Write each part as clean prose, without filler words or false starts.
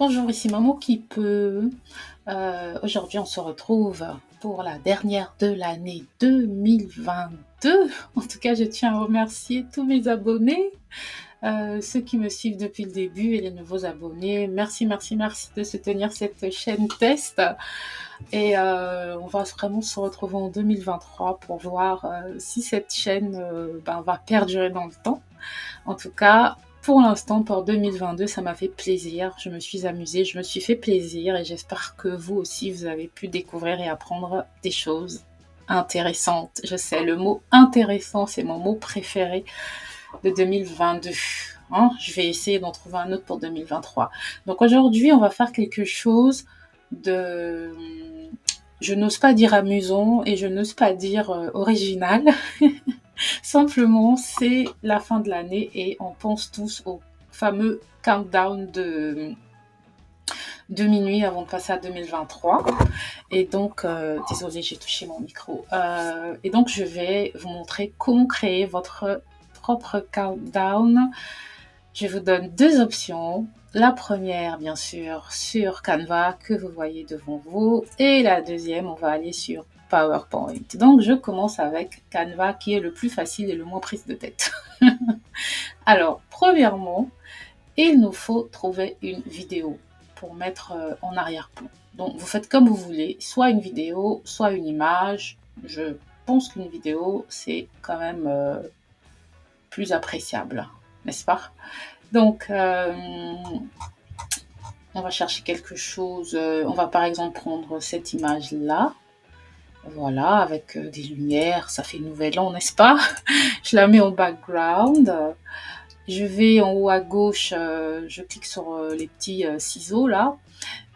Bonjour, ici Maman qui peut. Aujourd'hui, on se retrouve pour la dernière de l'année 2022. En tout cas, je tiens à remercier tous mes abonnés, ceux qui me suivent depuis le début et les nouveaux abonnés. Merci, merci, merci de soutenir cette chaîne test. Et on va vraiment se retrouver en 2023 pour voir si cette chaîne va perdurer dans le temps. En tout cas, pour l'instant, pour 2022, ça m'a fait plaisir. Je me suis amusée, je me suis fait plaisir et j'espère que vous aussi, vous avez pu découvrir et apprendre des choses intéressantes. Je sais, le mot intéressant, c'est mon mot préféré de 2022. Je vais essayer d'en trouver un autre pour 2023. Donc aujourd'hui, on va faire quelque chose de... Je n'ose pas dire amusant et je n'ose pas dire original. Simplement, c'est la fin de l'année et on pense tous au fameux countdown de minuit avant de passer à 2023. Et donc, désolée, j'ai touché mon micro. Et donc, je vais vous montrer comment créer votre propre countdown. Je vous donne deux options. La première, bien sûr, sur Canva que vous voyez devant vous. Et la deuxième, on va aller sur PowerPoint. Donc, je commence avec Canva qui est le plus facile et le moins prise de tête. Alors, premièrement, il nous faut trouver une vidéo pour mettre en arrière-plan. Donc, vous faites comme vous voulez, soit une vidéo, soit une image. Je pense qu'une vidéo, c'est quand même plus appréciable, n'est-ce pas? Donc, on va chercher quelque chose. On va par exemple prendre cette image-là. Voilà, avec des lumières, ça fait nouvel an, n'est-ce pas? Je la mets en background. Je vais en haut à gauche, je clique sur les petits ciseaux là.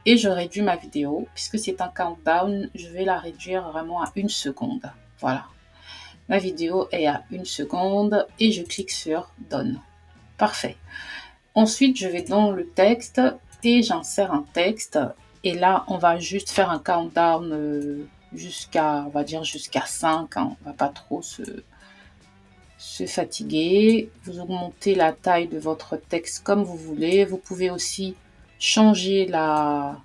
Et je réduis ma vidéo. Puisque c'est un countdown, je vais la réduire vraiment à 1 seconde. Voilà. Ma vidéo est à 1 seconde. Et je clique sur Done. Parfait. Ensuite, je vais dans le texte et j'insère un texte. Et là, on va juste faire un countdown jusqu'à, on va dire jusqu'à 5. On va pas trop se fatiguer. Vous augmentez la taille de votre texte comme vous voulez. Vous pouvez aussi changer la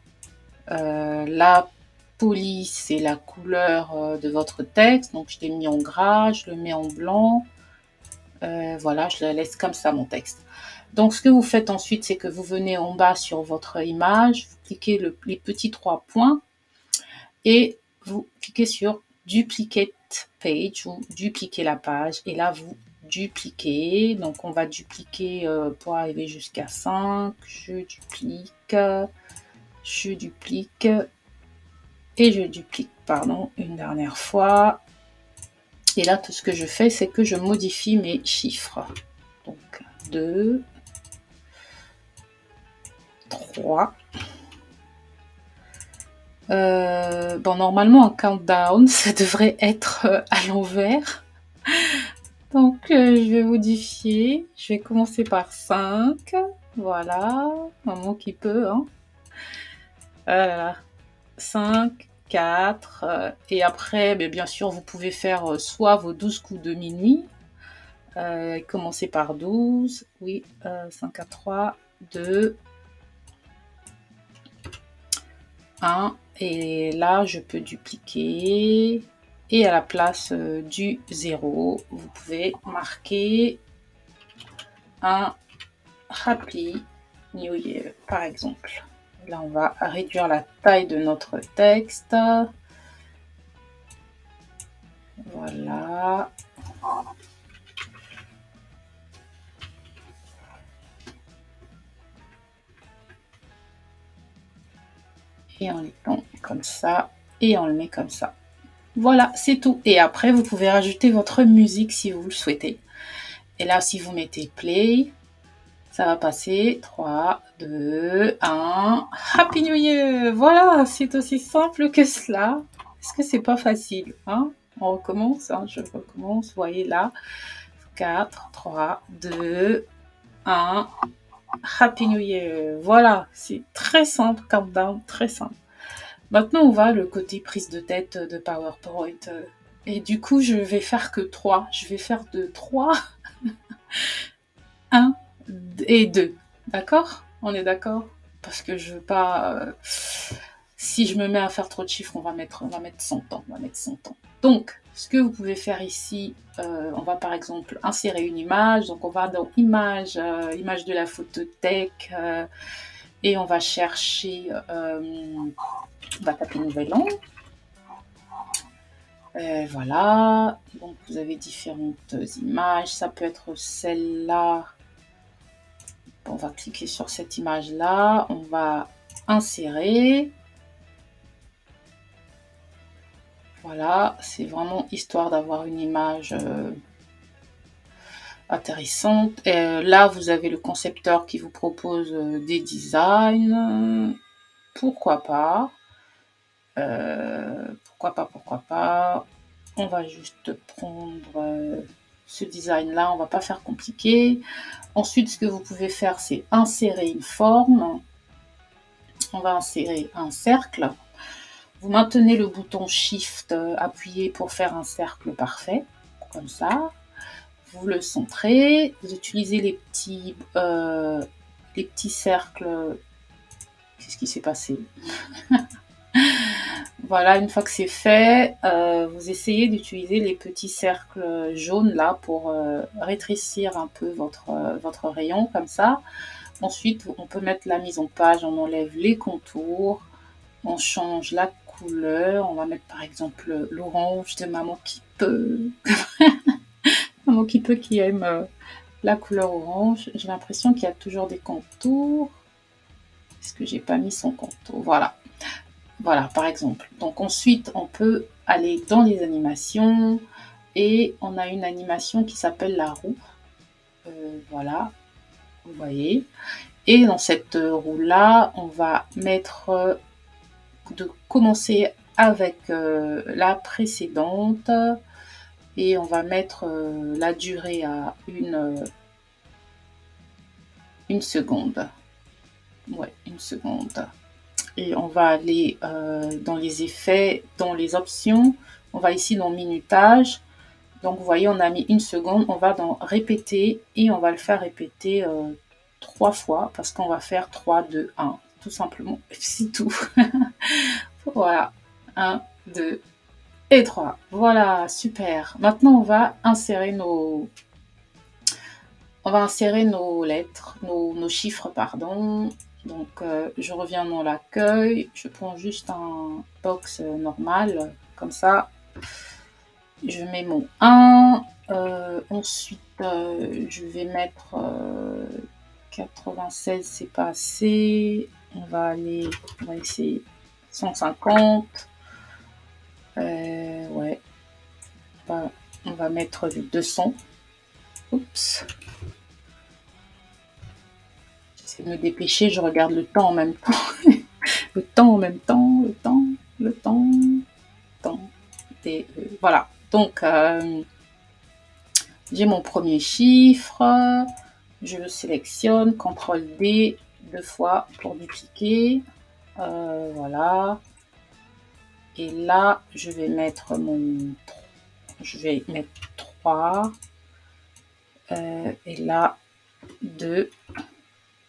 police et la couleur de votre texte. Donc, je l'ai mis en gras, je le mets en blanc. Voilà, je la laisse comme ça, mon texte. Donc, ce que vous faites ensuite, c'est que vous venez en bas sur votre image, vous cliquez les petits 3 points et vous cliquez sur Duplicate Page ou dupliquer la page. Et là, vous dupliquez. Donc, on va dupliquer pour arriver jusqu'à 5. Je duplique et je duplique, pardon, une dernière fois. Et là, tout ce que je fais, c'est que je modifie mes chiffres. Donc, 2, 3. Bon, normalement, un countdown, ça devrait être à l'envers. Donc, je vais modifier. Je vais commencer par 5. Voilà. Maman qui peut, hein. 5, 4. Et après, bien sûr, vous pouvez faire soit vos 12 coups de minuit. Commencer par 12. Oui, 5, 4, 3, 2, 1. Et là, je peux dupliquer. Et à la place du 0, vous pouvez marquer un Happy New Year, par exemple. Là, on va réduire la taille de notre texte. Voilà. Et on les met comme ça. Et on le met comme ça. Voilà, c'est tout. Et après, vous pouvez rajouter votre musique si vous le souhaitez. Et là, si vous mettez play, ça va passer. 3, 2, 1. Happy New Year! Voilà, c'est aussi simple que cela. Est-ce que c'est pas facile, hein? On recommence, hein, je recommence. Vous voyez là. 4, 3, 2, 1. Happy New Year! Voilà, c'est très simple, countdown, très simple. Maintenant, on va le côté prise de tête de PowerPoint. Et du coup, je vais faire que 3. Je vais faire de 3, 1 et 2. D'accord? On est d'accord? parce que je veux pas... si je me mets à faire trop de chiffres, on va mettre 100 ans. On va mettre 100 ans. Donc, ce que vous pouvez faire ici, on va par exemple insérer une image. Donc, on va dans image, image de la photothèque, et on va chercher, on va taper nouvel an. Voilà, donc vous avez différentes images. Ça peut être celle-là. On va cliquer sur cette image-là. On va insérer. Voilà, c'est vraiment histoire d'avoir une image intéressante. Et là, vous avez le concepteur qui vous propose des designs. Pourquoi pas. Pourquoi pas. On va juste prendre ce design-là. On va pas faire compliqué. Ensuite, ce que vous pouvez faire, c'est insérer une forme. On va insérer un cercle. Vous maintenez le bouton Shift appuyé pour faire un cercle parfait, comme ça. Vous le centrez. Vous utilisez les petits cercles. Qu'est-ce qui s'est passé? Voilà, une fois que c'est fait, vous essayez d'utiliser les petits cercles jaunes là pour rétrécir un peu votre rayon, comme ça. Ensuite, on peut mettre la mise en page, on enlève les contours, on change la couleur, on va mettre par exemple l'orange de Maman qui peut. Maman qui peut qui aime la couleur orange. J'ai l'impression qu'il y a toujours des contours. Est-ce que j'ai pas mis son contour? Voilà. Voilà, par exemple. Donc ensuite, on peut aller dans les animations et on a une animation qui s'appelle la roue. Voilà, vous voyez. Et dans cette roue-là, on va mettre de commencer avec la précédente et on va mettre la durée à une seconde. Ouais, une seconde. Et on va aller dans les effets, dans les options. On va ici dans minutage. Donc, vous voyez, on a mis une seconde. On va dans répéter et on va le faire répéter 3 fois parce qu'on va faire 3, 2, 1. Tout simplement, c'est tout. Voilà. 1, 2 et 3. Voilà, super. Maintenant, on va insérer nos lettres, nos chiffres, pardon. Donc, je reviens dans l'accueil. Je prends juste un box normal, comme ça. Je mets mon 1. Ensuite, je vais mettre 96, c'est pas assez. On va essayer 150. Ouais. On va mettre 200. Oups. J'essaie de me dépêcher, je regarde le temps en même temps. Le temps en même temps, le temps. Et voilà. Donc, j'ai mon premier chiffre. Je le sélectionne. CTRL D 2 fois pour dupliquer. Voilà. Et là, je vais mettre 3. Et là, 2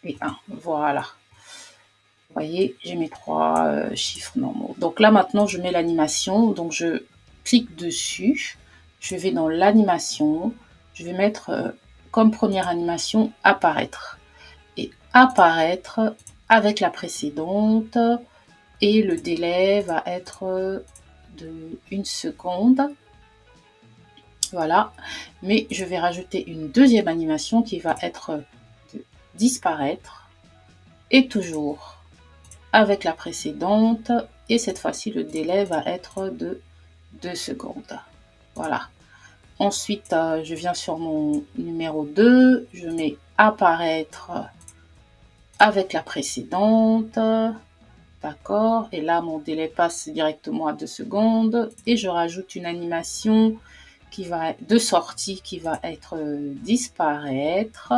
et 1. Voilà. Vous voyez, j'ai mes 3 chiffres normaux. Donc là, maintenant, je mets l'animation. Donc, je clique dessus. Je vais dans l'animation. Je vais mettre comme première animation apparaître. Et apparaître avec la précédente. Et le délai va être de 1 seconde. Voilà. Mais je vais rajouter une deuxième animation qui va être de disparaître. Et toujours avec la précédente. Et cette fois-ci, le délai va être de 2 secondes. Voilà. Ensuite, je viens sur mon numéro 2. Je mets apparaître avec la précédente. D'accord. Et là, mon délai passe directement à 2 secondes. Et je rajoute une animation de sortie qui va être disparaître.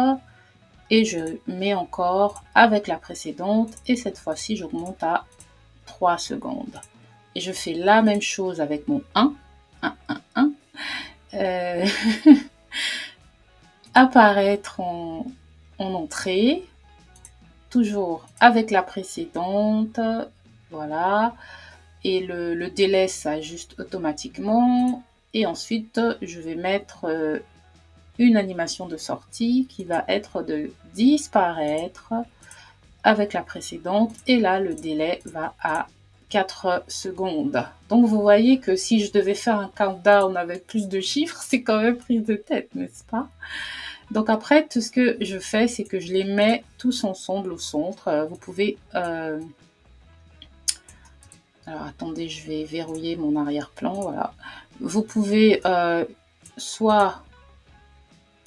Et je mets encore avec la précédente. Et cette fois-ci, j'augmente à 3 secondes. Et je fais la même chose avec mon 1. 1, 1, 1. Apparaître en entrée. toujours avec la précédente, voilà, et le délai s'ajuste automatiquement. Et ensuite, je vais mettre une animation de sortie qui va être de disparaître avec la précédente. Et là, le délai va à 4 secondes. Donc, vous voyez que si je devais faire un countdown avec plus de chiffres, c'est quand même prise de tête, n'est-ce pas? Donc après, tout ce que je fais, c'est que je les mets tous ensemble au centre. Vous pouvez... Alors attendez, je vais verrouiller mon arrière-plan, voilà. Vous pouvez soit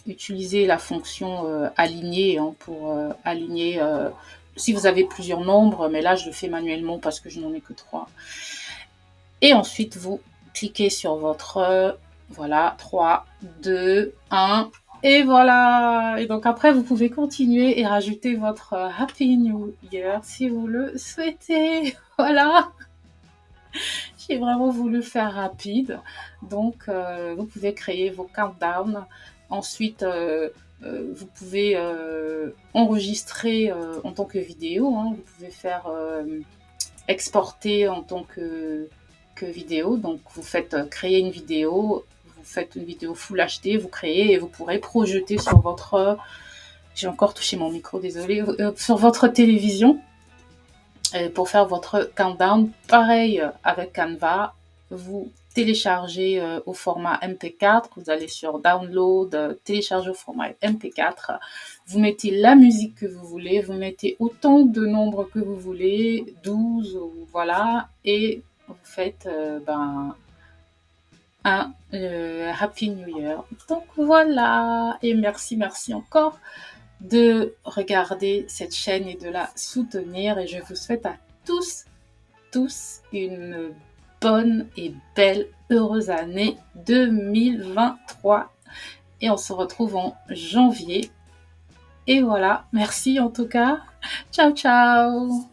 utiliser la fonction aligner pour aligner si vous avez plusieurs nombres, mais là je le fais manuellement parce que je n'en ai que 3. Et ensuite vous cliquez sur votre voilà, 3, 2, 1, et voilà. Et donc après vous pouvez continuer et rajouter votre Happy New Year si vous le souhaitez. Voilà. J'ai vraiment voulu faire rapide. Donc, vous pouvez créer vos countdowns. Ensuite, vous pouvez enregistrer en tant que vidéo. Hein. Vous pouvez faire exporter en tant que vidéo. Donc, vous faites créer une vidéo. Vous faites une vidéo Full HD, vous créez et vous pourrez projeter sur votre... J'ai encore touché mon micro, désolé. Sur votre télévision. Pour faire votre countdown, pareil avec Canva, vous téléchargez au format MP4, vous allez sur Download, télécharger au format MP4, vous mettez la musique que vous voulez, vous mettez autant de nombres que vous voulez, 12, voilà, et vous faites un Happy New Year. Donc voilà, et merci encore de regarder cette chaîne et de la soutenir, et je vous souhaite à tous une bonne et belle heureuse année 2023 et on se retrouve en janvier. Et voilà, merci en tout cas. Ciao ciao.